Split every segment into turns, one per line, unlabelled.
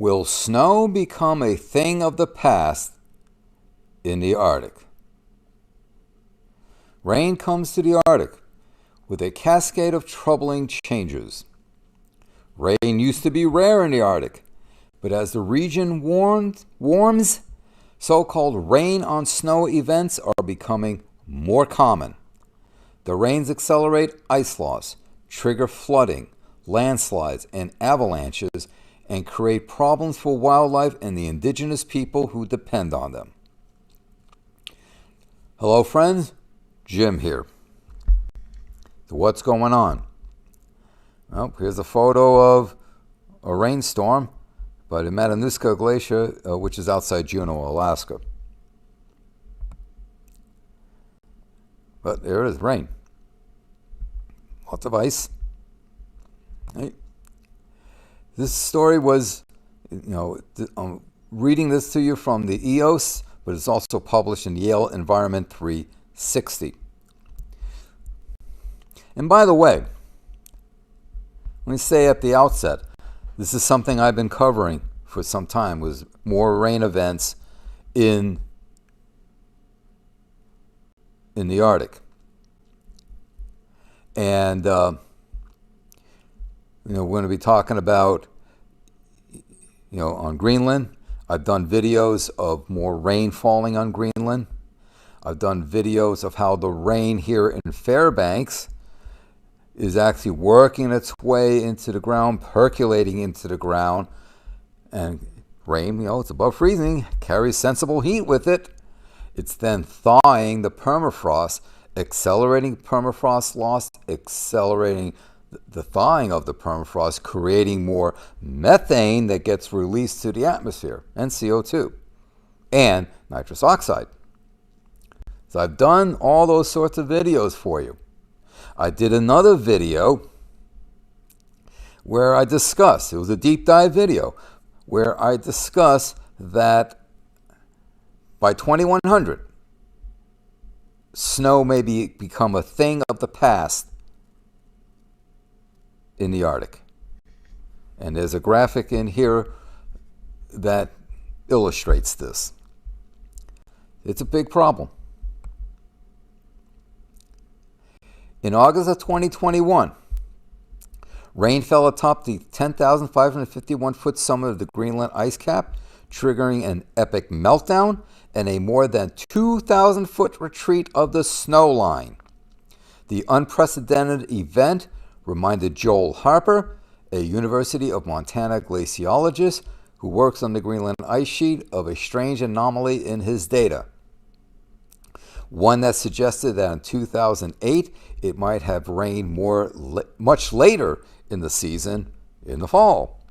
Will snow become a thing of the past in the Arctic? Rain comes to the Arctic with a cascade of troubling changes. Rain used to be rare in the Arctic, but as the region warms, so-called rain-on-snow events are becoming more common. The rains accelerate ice loss, trigger flooding, landslides, and avalanches, and create problems for wildlife and the indigenous people who depend on them. Hello, friends. Jim here. So what's going on? Well, here's a photo of a rainstorm by the Matanuska Glacier, which is outside Juneau, Alaska. But there it is, rain. Lots of ice. Right. This story was, I'm reading this to you from the EOS, but it's also published in Yale Environment 360. And by the way, let me say at the outset, this is something I've been covering for some time, was more rain events in the Arctic. And, we're going to be talking about, on Greenland. I've done videos of more rain falling on Greenland. I've done videos of how the rain here in Fairbanks is actually working its way into the ground, percolating into the ground. And rain, it's above freezing, carries sensible heat with it. It's then thawing the permafrost, accelerating permafrost loss, accelerating the thawing of the permafrost, creating more methane that gets released to the atmosphere, and CO2, and nitrous oxide. So I've done all those sorts of videos for you. I did another video where I discussed, it was a deep dive video, where I discussed that by 2100, snow may become a thing of the past in the Arctic. And there's a graphic in here that illustrates this. It's a big problem. In August of 2021, rain fell atop the 10,551-foot summit of the Greenland ice cap, triggering an epic meltdown and a more than 2,000-foot retreat of the snow line. The unprecedented event reminded Joel Harper, a University of Montana glaciologist who works on the Greenland ice sheet, of a strange anomaly in his data. One that suggested that in 2008 it might have rained much later in the season, in the fall,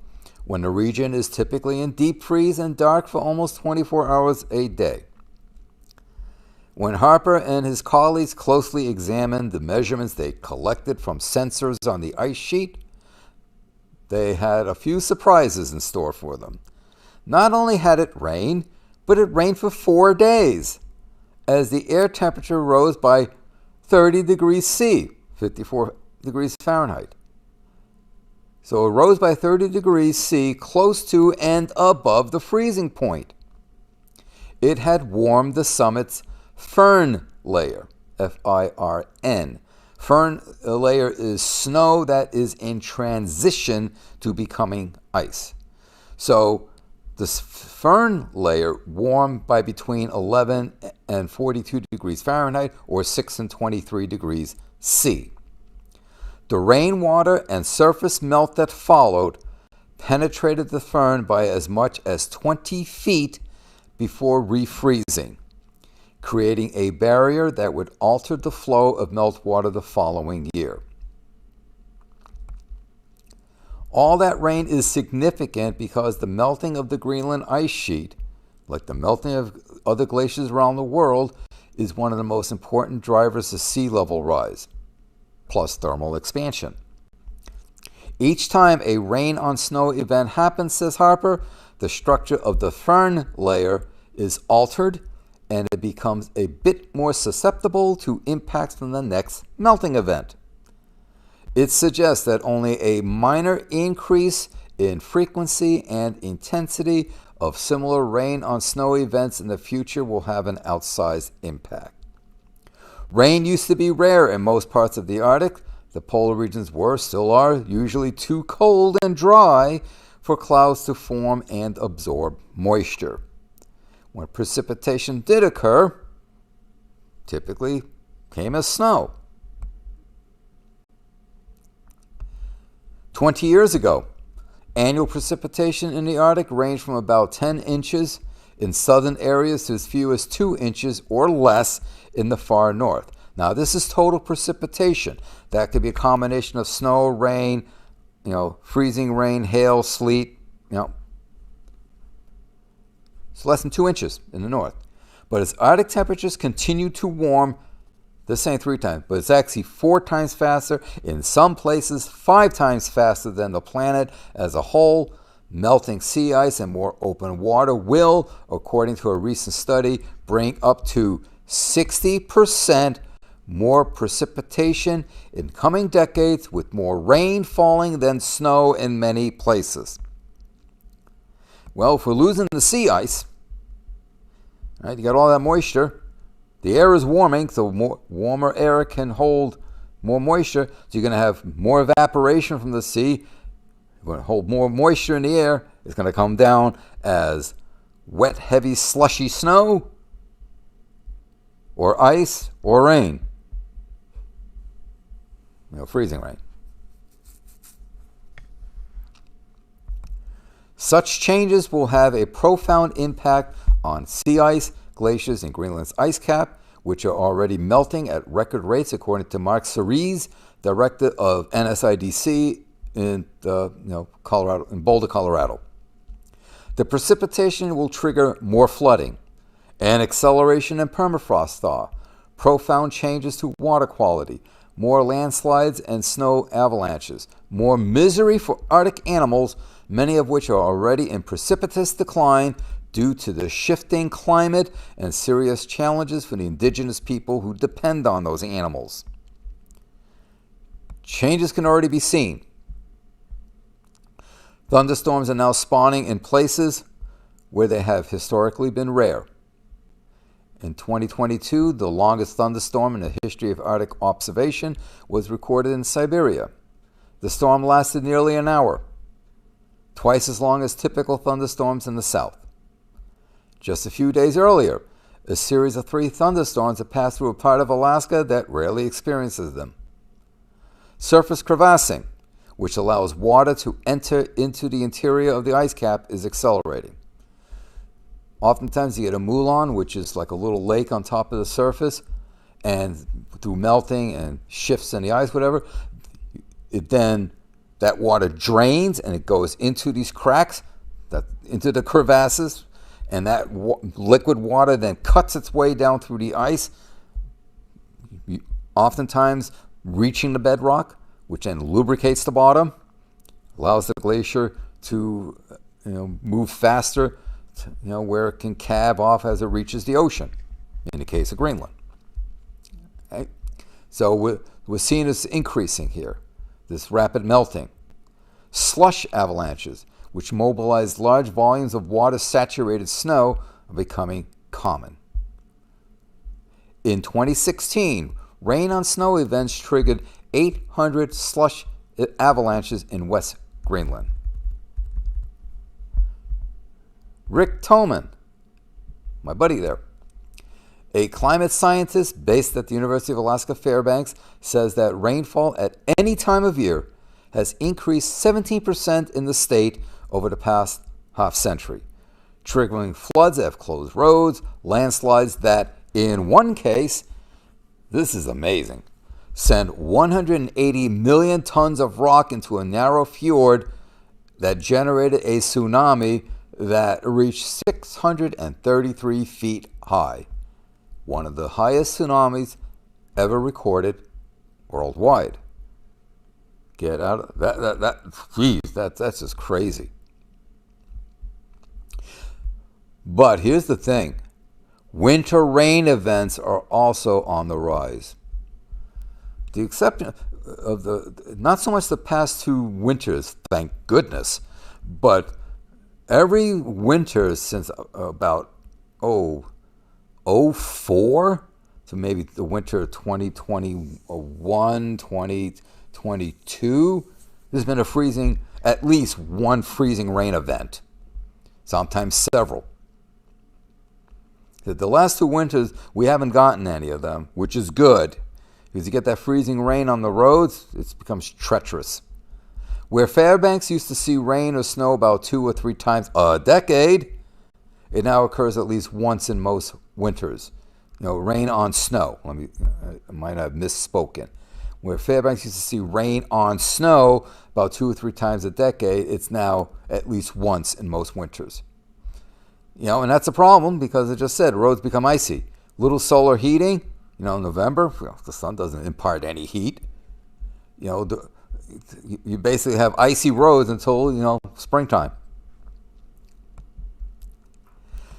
when the region is typically in deep freeze and dark for almost 24 hours a day. When Harper and his colleagues closely examined the measurements they collected from sensors on the ice sheet, they had a few surprises in store for them. Not only had it rained, but it rained for 4 days, as the air temperature rose by 30 degrees C, 54 degrees Fahrenheit. So it rose by 30 degrees C, close to and above the freezing point. It had warmed the summit's Firn layer, F-I-R-N. Firn layer is snow that is in transition to becoming ice. So this Firn layer warmed by between 11 and 42 degrees Fahrenheit, or 6 and 23 degrees C. The rainwater and surface melt that followed penetrated the Firn by as much as 20 feet before refreezing, creating a barrier that would alter the flow of meltwater the following year. All that rain is significant because the melting of the Greenland ice sheet, like the melting of other glaciers around the world, is one of the most important drivers of sea level rise, plus thermal expansion. Each time a rain-on-snow event happens, says Harper, the structure of the Firn layer is altered and it becomes a bit more susceptible to impacts from the next melting event. It suggests that only a minor increase in frequency and intensity of similar rain on snow events in the future will have an outsized impact. Rain used to be rare in most parts of the Arctic. The polar regions were, still are, usually too cold and dry for clouds to form and absorb moisture. When precipitation did occur, typically came as snow. 20 years ago, annual precipitation in the Arctic ranged from about 10 inches in southern areas to as few as 2 inches or less in the far north. Now, this is total precipitation. That could be a combination of snow, rain, freezing rain, hail, sleet, It's less than 2 inches in the north. But as Arctic temperatures continue to warm, this ain't 3 times, but it's actually 4 times faster, in some places 5 times faster than the planet as a whole. Melting sea ice and more open water will, according to a recent study, bring up to 60% more precipitation in coming decades, with more rain falling than snow in many places. Well, if we're losing the sea ice, right, you got all that moisture, the air is warming, so more warmer air can hold more moisture, so you're going to have more evaporation from the sea. You're going to hold more moisture in the air. It's going to come down as wet, heavy, slushy snow, or ice, or rain. Freezing rain. Such changes will have a profound impact on sea ice, glaciers, and Greenland's ice cap, which are already melting at record rates, according to Mark Cerise, director of NSIDC in Colorado, in Boulder, Colorado. The precipitation will trigger more flooding, an acceleration in permafrost thaw, profound changes to water quality, more landslides and snow avalanches, more misery for Arctic animals, many of which are already in precipitous decline due to the shifting climate, and serious challenges for the indigenous people who depend on those animals. Changes can already be seen. Thunderstorms are now spawning in places where they have historically been rare. In 2022, the longest thunderstorm in the history of Arctic observation was recorded in Siberia. The storm lasted nearly an hour, twice as long as typical thunderstorms in the south. Just a few days earlier, a series of 3 thunderstorms had passed through a part of Alaska that rarely experiences them. Surface crevassing, which allows water to enter into the interior of the ice cap, is accelerating. Oftentimes you get a moulin, which is like a little lake on top of the surface, and through melting and shifts in the ice, whatever, that water drains and it goes into these cracks, into the crevasses, and that liquid water then cuts its way down through the ice, oftentimes reaching the bedrock, which then lubricates the bottom, allows the glacier to move faster, where it can calve off as it reaches the ocean, in the case of Greenland. Okay? So we're seeing this increasing here, this rapid melting. Slush avalanches, which mobilize large volumes of water-saturated snow, are becoming common. In 2016, rain on snow events triggered 800 slush avalanches in West Greenland. Rick Toman, my buddy there, a climate scientist based at the University of Alaska Fairbanks, says that rainfall at any time of year has increased 17% in the state over the past half century, triggering floods that have closed roads, landslides that, in one case, this is amazing, sent 180 million tons of rock into a narrow fjord that generated a tsunami that reached 633 feet high, one of the highest tsunamis ever recorded worldwide. Get out of that's just crazy. But here's the thing. Winter rain events are also on the rise. The exception of not so much the past 2 winters, thank goodness, But every winter since about '04 to maybe the winter of 2021, 2022, there's been at least one freezing rain event, sometimes several. The last 2 winters, we haven't gotten any of them, which is good, because you get that freezing rain on the roads, it becomes treacherous. Where Fairbanks used to see rain or snow about 2 or 3 times a decade, it now occurs at least once in most winters. Rain on snow. I might have misspoken. Where Fairbanks used to see rain on snow about 2 or 3 times a decade, it's now at least once in most winters. And that's a problem because I just said roads become icy. Little solar heating, in November, the sun doesn't impart any heat. You basically have icy roads until, springtime.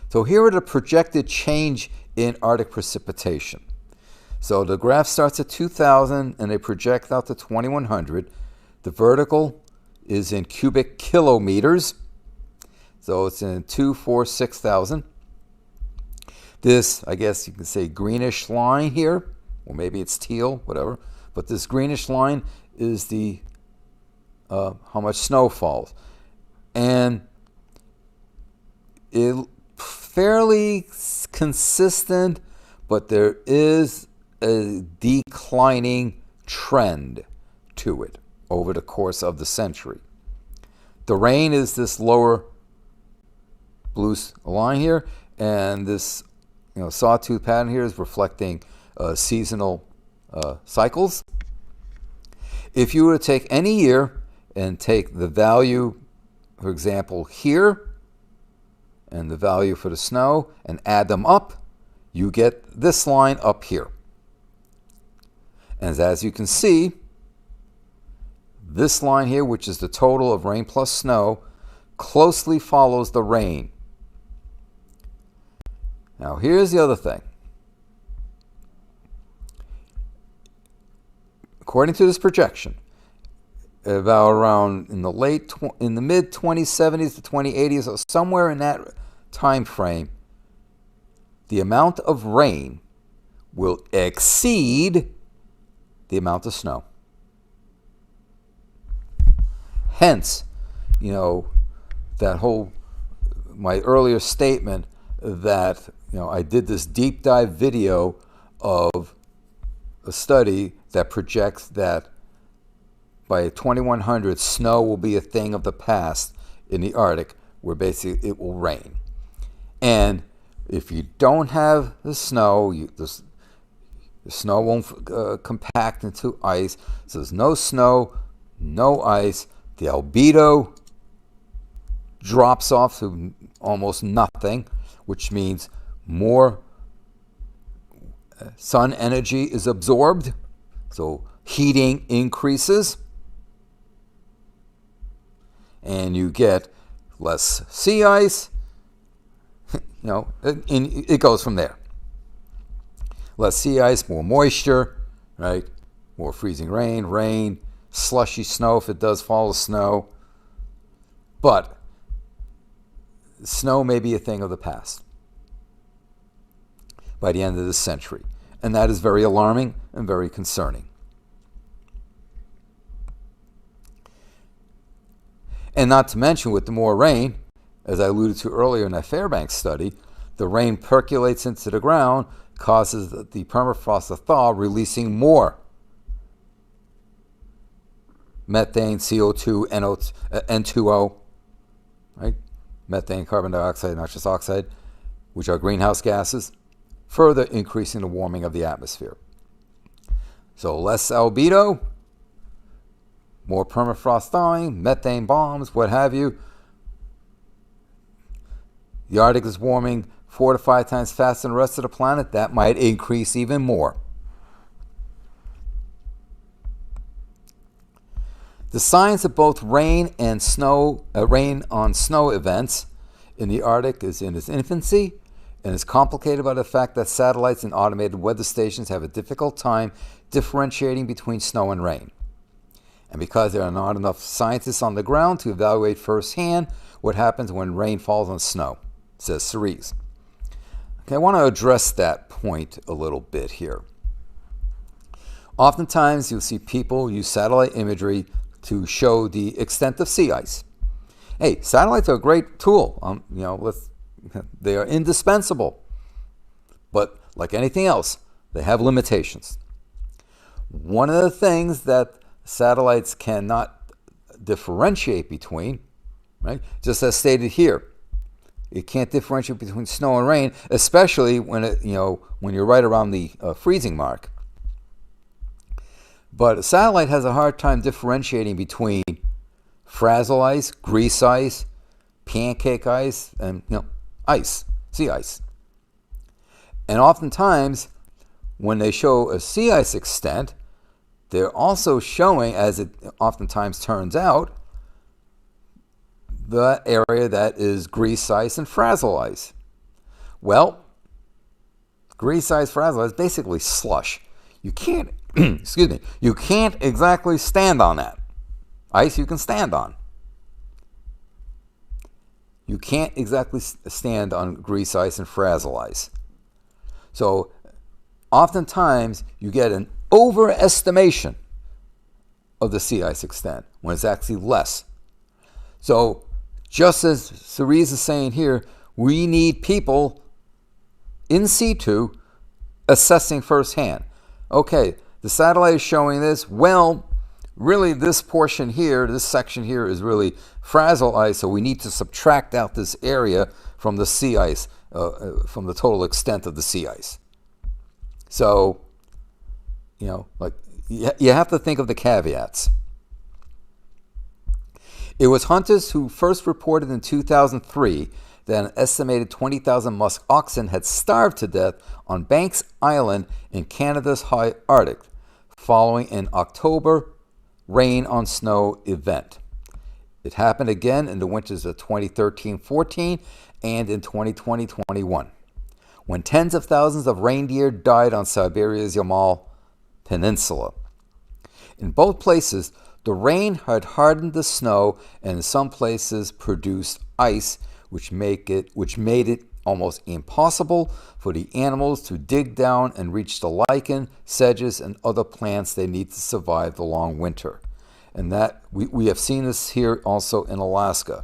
So here are the projected change in Arctic precipitation. So the graph starts at 2000 and they project out to 2100. The vertical is in cubic kilometers. So it's in 2, 4, 6,000. This, I guess you can say greenish line here, or maybe it's teal, whatever. But this greenish line is the how much snow falls. And it fairly consistent, but there is a declining trend to it over the course of the century. The rain is this lower blue line here, and this sawtooth pattern here is reflecting seasonal cycles. If you were to take any year and take the value, for example, here, and the value for the snow, and add them up, you get this line up here. And as you can see, this line here, which is the total of rain plus snow, closely follows the rain. Now here's the other thing. According to this projection, about around in the mid 2070s to 2080s, or somewhere in that time frame, the amount of rain will exceed the amount of snow. Hence, that whole my earlier statement that I did this deep dive video of a study that projects that by 2100 snow will be a thing of the past in the Arctic, where basically it will rain. And if you don't have the snow, the snow won't compact into ice. So there's no snow, no ice. The albedo drops off to almost nothing, which means more sun energy is absorbed. So heating increases. And you get less sea ice. And it goes from there. Less sea ice, more moisture, right? More freezing rain, slushy snow if it does fall as snow. But snow may be a thing of the past by the end of this century. And that is very alarming and very concerning. And not to mention, with the more rain, as I alluded to earlier in that Fairbanks study, the rain percolates into the ground, causes the permafrost to thaw, releasing more methane, CO2, N2O, right? Methane, carbon dioxide, nitrous oxide, which are greenhouse gases, further increasing the warming of the atmosphere. So less albedo, more permafrost thawing, methane bombs, what have you. The Arctic is warming 4 to 5 times faster than the rest of the planet. That might increase even more. The science of both rain on snow events in the Arctic is in its infancy and is complicated by the fact that satellites and automated weather stations have a difficult time differentiating between snow and rain. and because there are not enough scientists on the ground to evaluate firsthand what happens when rain falls on snow, says Cerise. Okay, I want to address that point a little bit here. Oftentimes, you'll see people use satellite imagery to show the extent of sea ice. Hey, satellites are a great tool. They are indispensable. But like anything else, they have limitations. One of the things that satellites cannot differentiate between, right, just as stated here, it can't differentiate between snow and rain, especially when when you're right around the freezing mark. But a satellite has a hard time differentiating between frazzle ice, grease ice, pancake ice, and ice, sea ice. And oftentimes, when they show a sea ice extent, they're also showing, as it oftentimes turns out, the area that is grease ice and frazzle ice. Well, grease ice, frazzle ice is basically slush. You can't, you can't exactly stand on that. Ice you can stand on. You can't exactly stand on grease ice and frazzle ice. So oftentimes you get an overestimation of the sea ice extent when it's actually less. So just as Cerise is saying here, we need people in situ assessing firsthand. Okay, the satellite is showing this. Well, really this portion here, this section here is really frazzle ice, so we need to subtract out this area from the sea ice, from the total extent of the sea ice. So, you have to think of the caveats. It was hunters who first reported in 2003 that an estimated 20,000 musk oxen had starved to death on Banks Island in Canada's high Arctic, following an October rain on snow event. It happened again in the winters of 2013-14 and in 2020-21, when tens of thousands of reindeer died on Siberia's Yamal Peninsula. In both places, the rain had hardened the snow and in some places produced ice, which made it almost impossible for the animals to dig down and reach the lichen, sedges, and other plants they need to survive the long winter. And that we have seen this here also in Alaska.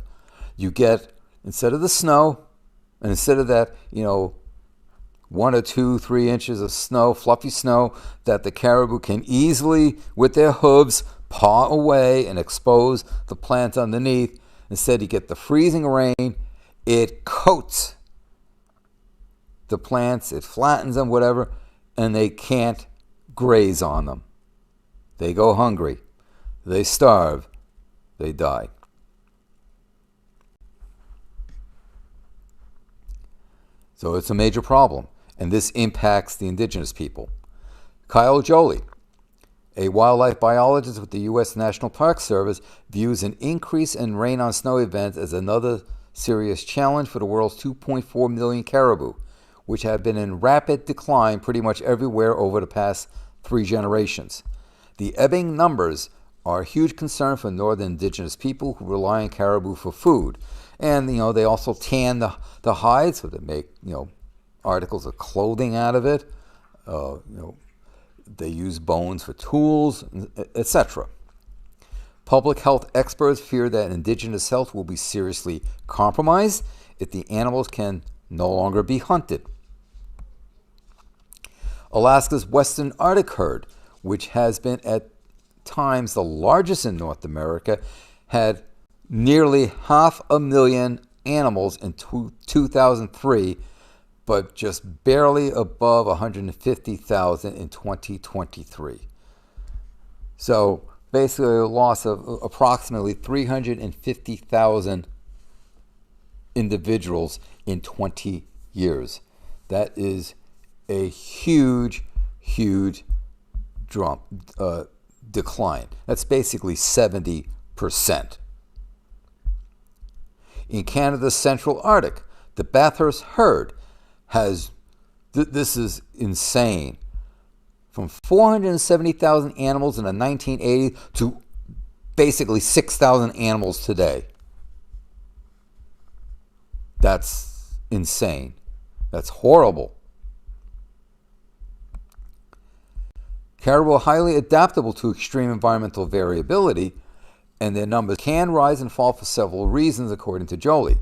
You get, instead of the snow, and instead of that, 1 or 2, 3 inches of snow, fluffy snow, that the caribou can easily, with their hooves, paw away and expose the plant underneath. Instead, you get the freezing rain. It coats the plants, it flattens them, whatever, and they can't graze on them. They go hungry. They starve. They die. So it's a major problem, and this impacts the indigenous people. Kyle Jolie, a wildlife biologist with the U.S. National Park Service, views an increase in rain on snow events as another serious challenge for the world's 2.4 million caribou, which have been in rapid decline pretty much everywhere over the past 3 generations. The ebbing numbers are a huge concern for northern indigenous people who rely on caribou for food. And, they also tan the hide, so they make, articles of clothing out of it. They use bones for tools, etc. Public health experts fear that indigenous health will be seriously compromised if the animals can no longer be hunted. Alaska's Western Arctic herd, which has been at times the largest in North America, had nearly 500,000 animals in 2003, but just barely above 150,000 in 2023. So basically a loss of approximately 350,000 individuals in 20 years. That is a huge, huge decline. That's basically 70%. In Canada's Central Arctic, the Bathurst herd has, this is insane, from 470,000 animals in the 1980s to basically 6,000 animals today. That's insane. That's horrible. Caribou are highly adaptable to extreme environmental variability, and their numbers can rise and fall for several reasons, according to Jolie.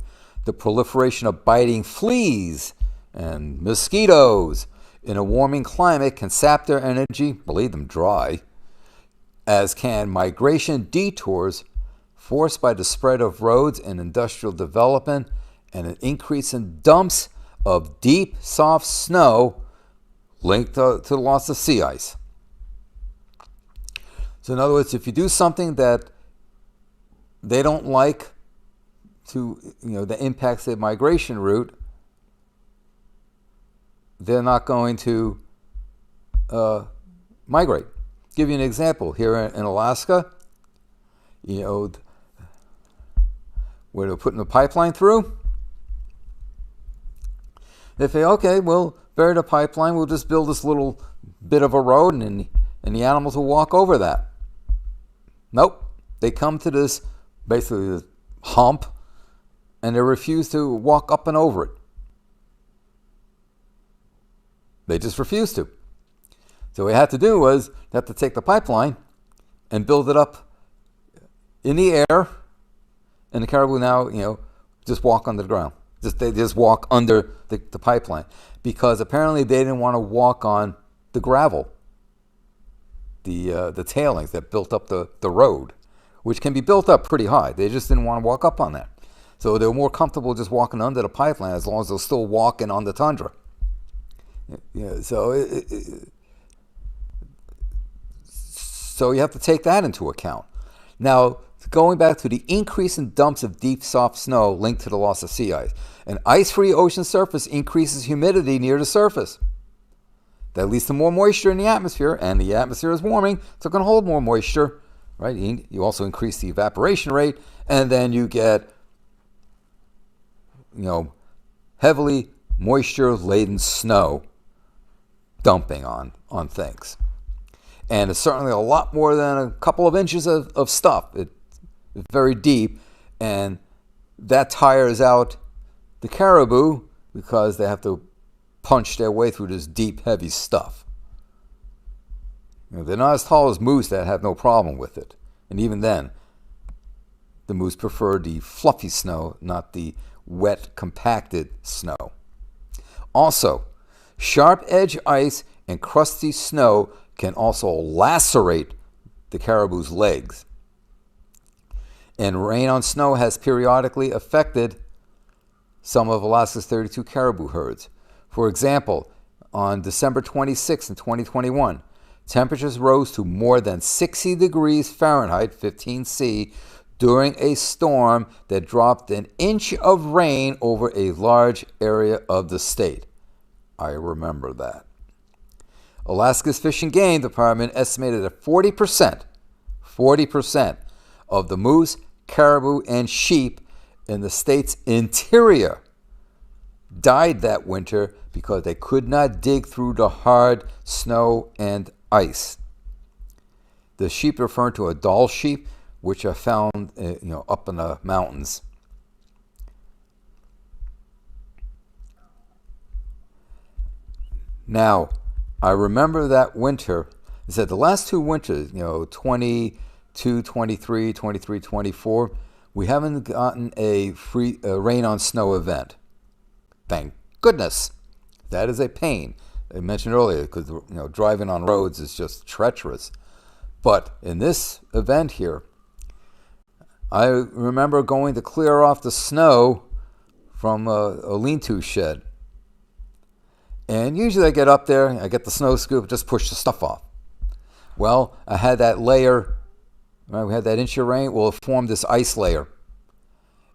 The proliferation of biting fleas and mosquitoes in a warming climate can sap their energy, leave them dry, as can migration detours forced by the spread of roads and industrial development and an increase in dumps of deep, soft snow linked to the loss of sea ice. So in other words, if you do something that they don't like that impacts their migration route, they're not going to migrate. Give you an example. Here in Alaska, where they're putting a pipeline through, they say, okay, we'll bury the pipeline, we'll just build this little bit of a road, and the animals will walk over that. Nope. They come to this, basically this hump, and they refuse to walk up and over it. They just refuse to. So what we had to do was, they had to take the pipeline and build it up in the air, and the caribou now, just walk under the ground. They just walk under the pipeline, because apparently they didn't want to walk on the gravel, the tailings that built up the road, which can be built up pretty high. They just didn't want to walk up on that. So they were more comfortable just walking under the pipeline, as long as they're still walking on the tundra. So you have to take that into account. Now, going back to the increase in dumps of deep, soft snow linked to the loss of sea ice. An ice-free ocean surface increases humidity near the surface. That leads to more moisture in the atmosphere, and the atmosphere is warming, so it can hold more moisture, right? You also increase the evaporation rate, and then you get, heavily moisture-laden snow dumping on things. And it's certainly a lot more than a couple of inches of stuff. It's very deep, and that tires out the caribou because they have to punch their way through this deep, heavy stuff. They're not as tall as moose that have no problem with it. And even then, the moose prefer the fluffy snow, not the wet, compacted snow. Also, sharp-edged ice and crusty snow can also lacerate the caribou's legs. And rain on snow has periodically affected some of Alaska's 32 caribou herds. For example, on December 26, in 2021, temperatures rose to more than 60 degrees Fahrenheit, 15 C, during a storm that dropped an inch of rain over a large area of the state. I remember that. Alaska's Fish and Game Department estimated that 40% of the moose, caribou, and sheep in the state's interior died that winter because they could not dig through the hard snow and ice. The sheep refer to Adult sheep, which are found up in the mountains. Now, I remember that winter. I said the last two winters, 22, 23, 23, 24, we haven't gotten a free rain on snow event. Thank goodness. That is a pain. I mentioned earlier, because driving on roads is just treacherous. But in this event here, I remember going to clear off the snow from a lean-to shed. And usually I get up there, I get the snow scoop, just push the stuff off. Well, I had that layer, right? We had that inch of rain, well, it formed this ice layer.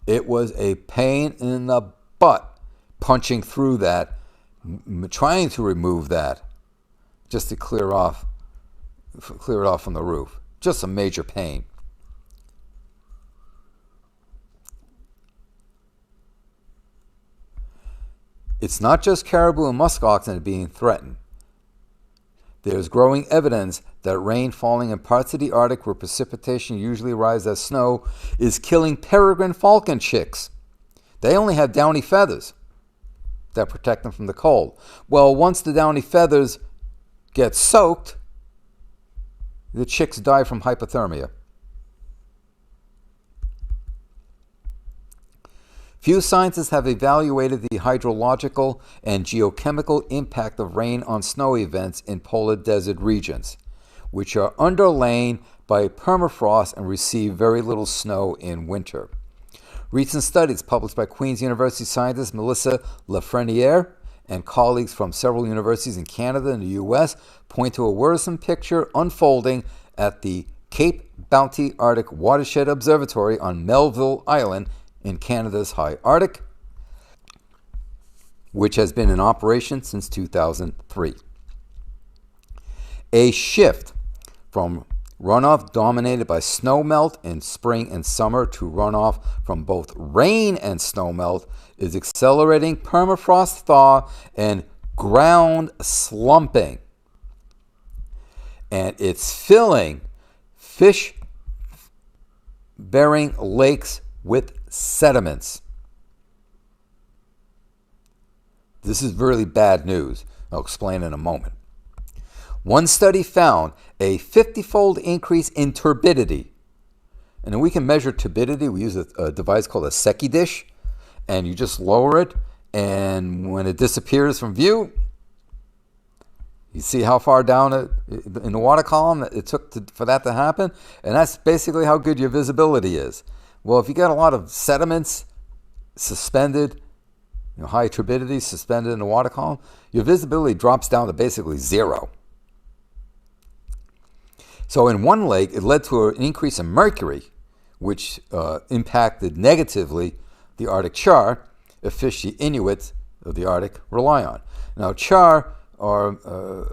It was a pain in the butt punching through that, trying to remove that, just to clear it off from the roof. Just a major pain. It's not just caribou and musk oxen being threatened. There is growing evidence that rain falling in parts of the Arctic where precipitation usually arrives as snow is killing peregrine falcon chicks. They only have downy feathers that protect them from the cold. Well, once the downy feathers get soaked, the chicks die from hypothermia. Few scientists have evaluated the hydrological and geochemical impact of rain on snow events in polar desert regions, which are underlain by permafrost and receive very little snow in winter. Recent studies published by Queen's University scientist Melissa Lafreniere and colleagues from several universities in Canada and the U.S. point to a worrisome picture unfolding at the Cape Bounty Arctic Watershed Observatory on Melville Island in Canada's high Arctic, which has been in operation since 2003. A shift from runoff dominated by snowmelt in spring and summer to runoff from both rain and snowmelt is accelerating permafrost thaw and ground slumping. And it's filling fish-bearing lakes with sediments. This is really bad news. I'll explain in a moment. One study found a 50-fold increase in turbidity. And we can measure turbidity. We use a device called a Secchi dish. And you just lower it. And when it disappears from view, you see how far down in the water column it took for that to happen. And that's basically how good your visibility is. Well, if you got a lot of sediments suspended, high turbidity suspended in the water column, your visibility drops down to basically zero. So in one lake, it led to an increase in mercury, which impacted negatively the Arctic char, a fish the Inuits of the Arctic rely on. Now, char are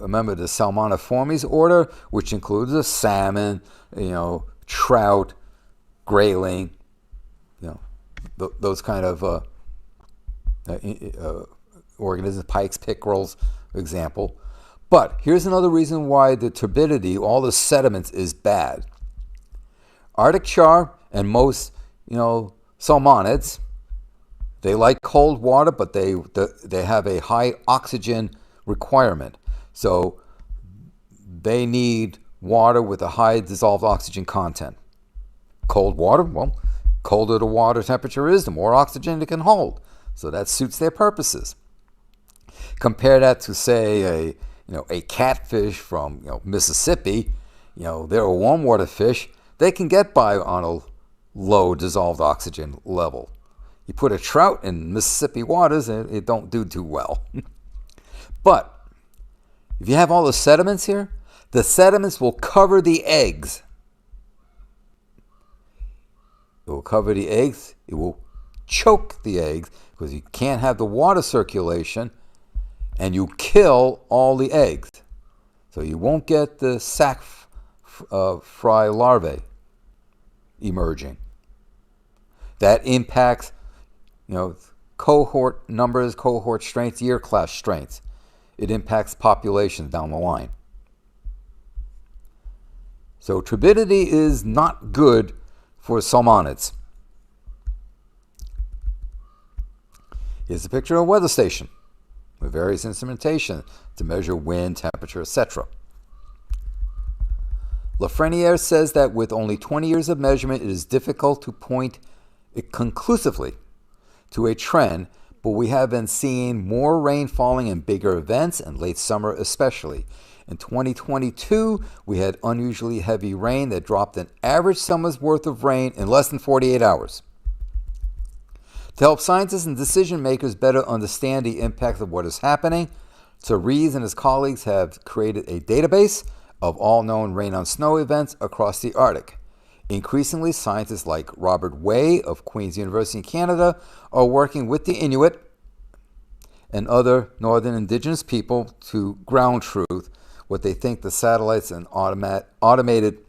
a member of the Salmoniformes order, which includes the salmon, trout, grayling, those kind of organisms, pikes, pickerels, example. But here's another reason why the turbidity, all the sediments, is bad. Arctic char and most, salmonids, they like cold water, but they have a high oxygen requirement. So they need water with a high dissolved oxygen content. Cold water, well, colder the water temperature is, the more oxygen it can hold. So that suits their purposes. Compare that to, say, a catfish from Mississippi. They're a warm water fish. They can get by on a low dissolved oxygen level. You put a trout in Mississippi waters, and it don't do too well. But if you have all the sediments here, the sediments will cover the eggs. It will cover the eggs. It will choke the eggs because you can't have the water circulation, and you kill all the eggs. So you won't get the sac fry larvae emerging. That impacts, cohort numbers, cohort strengths, year class strengths. It impacts populations down the line. So turbidity is not good for salmonids. Here's a picture of a weather station with various instrumentation to measure wind, temperature, etc. Lafreniere says that with only 20 years of measurement, it is difficult to point conclusively to a trend, but we have been seeing more rain falling in bigger events, and late summer especially. In 2022, we had unusually heavy rain that dropped an average summer's worth of rain in less than 48 hours. To help scientists and decision makers better understand the impact of what is happening, Rees and his colleagues have created a database of all known rain on snow events across the Arctic. Increasingly, scientists like Robert Way of Queen's University in Canada are working with the Inuit and other northern Indigenous people to ground truth what they think the satellites and automated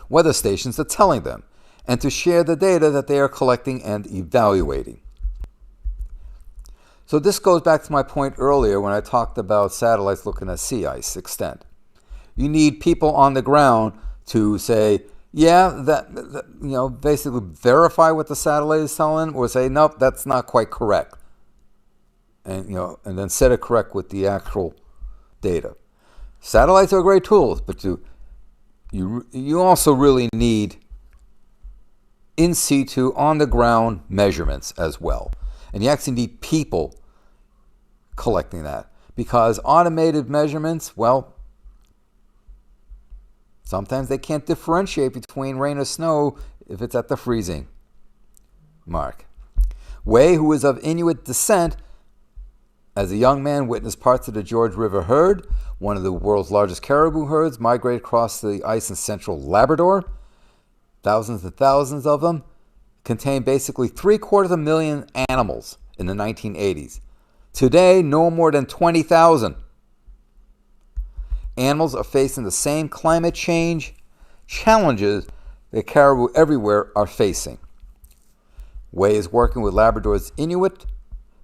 weather stations are telling them, and to share the data that they are collecting and evaluating. So this goes back to my point earlier when I talked about satellites looking at sea ice extent. You need people on the ground to say, yeah, that basically verify what the satellite is telling, or say, nope, that's not quite correct, and and then set it correct with the actual data. Satellites are great tools, but you also really need in situ, on the ground measurements as well, and you actually need people collecting that, because automated measurements, well, sometimes they can't differentiate between rain or snow if it's at the freezing mark. Wei, who is of Inuit descent, as a young man witnessed parts of the George River herd, one of the world's largest caribou herds, migrate across the ice in central Labrador. Thousands and thousands of them, contain basically 750,000 animals in the 1980s. Today, no more than 20,000. Animals are facing the same climate change challenges that caribou everywhere are facing. Wei is working with Labrador's Inuit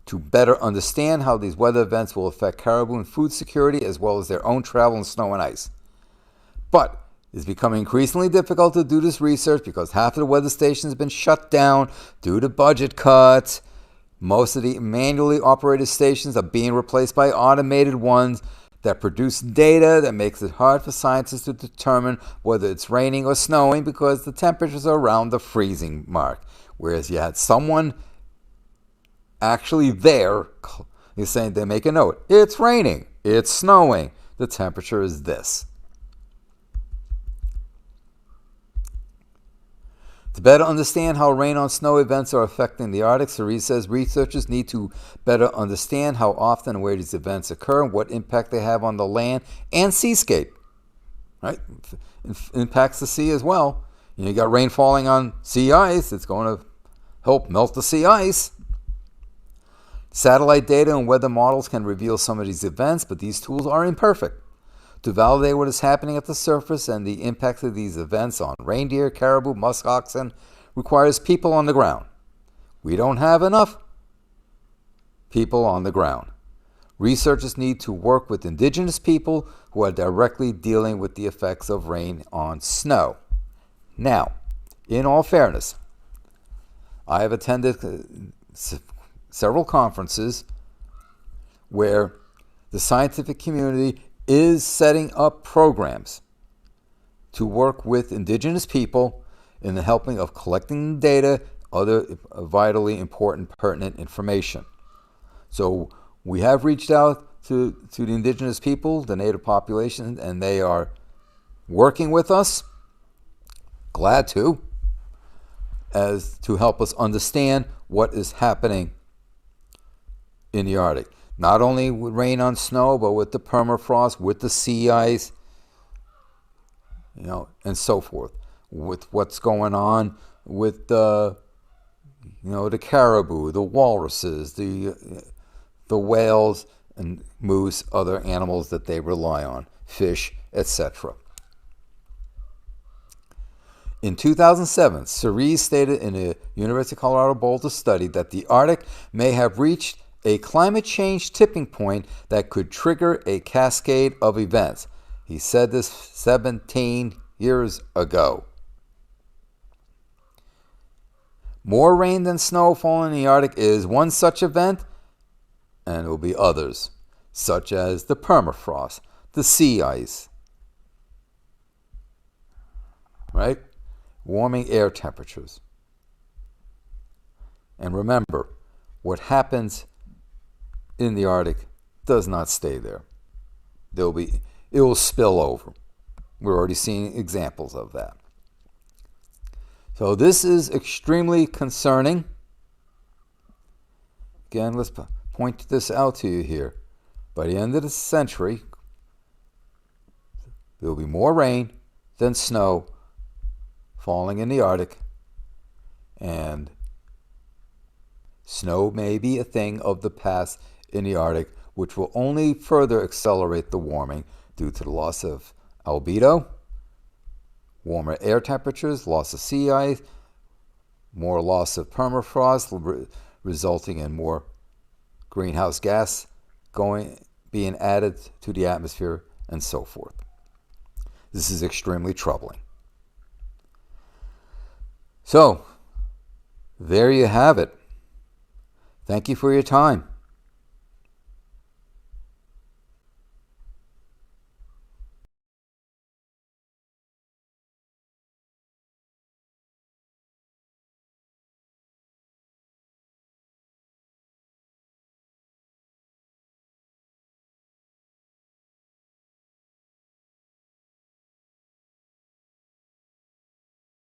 to better understand how these weather events will affect caribou and food security, as well as their own travel in snow and ice. But it's becoming increasingly difficult to do this research because half of the weather stations have been shut down due to budget cuts. Most of the manually operated stations are being replaced by automated ones that produce data that makes it hard for scientists to determine whether it's raining or snowing because the temperatures are around the freezing mark. Whereas you had someone actually there, you're saying, they make a note, it's raining, it's snowing, the temperature is this. To better understand how rain on snow events are affecting the Arctic, Cerise says researchers need to better understand how often and where these events occur and what impact they have on the land and seascape. Right? Impacts the sea as well. You got rain falling on sea ice, it's going to help melt the sea ice. Satellite data and weather models can reveal some of these events, but these tools are imperfect. To validate what is happening at the surface and the impact of these events on reindeer, caribou, musk oxen requires people on the ground. We don't have enough people on the ground. Researchers need to work with Indigenous people who are directly dealing with the effects of rain on snow. Now, in all fairness, I have attended several conferences where the scientific community is setting up programs to work with Indigenous people in the helping of collecting data, other vitally important, pertinent information. So we have reached out to the Indigenous people, the Native population, and they are working with us, glad to, as to help us understand what is happening in the Arctic. Not only with rain on snow, but with the permafrost, with the sea ice, and so forth. With what's going on with the caribou, the walruses, the whales and moose, other animals that they rely on, fish, etc. In 2007, Cerise stated in a University of Colorado Boulder study that the Arctic may have reached a climate change tipping point that could trigger a cascade of events. He said this 17 years ago. More rain than snow falling in the Arctic is one such event, and there will be others, such as the permafrost, the sea ice, right? Warming air temperatures. And remember, what happens in the Arctic does not stay there. It will spill over. We're already seeing examples of that. So this is extremely concerning. Again, let's point this out to you here. By the end of the century, there will be more rain than snow falling in the Arctic, and snow may be a thing of the past in the Arctic, which will only further accelerate the warming due to the loss of albedo, warmer air temperatures, loss of sea ice, more loss of permafrost, resulting in more greenhouse gas being added to the atmosphere, and so forth. This is extremely troubling. So, there you have it. Thank you for your time.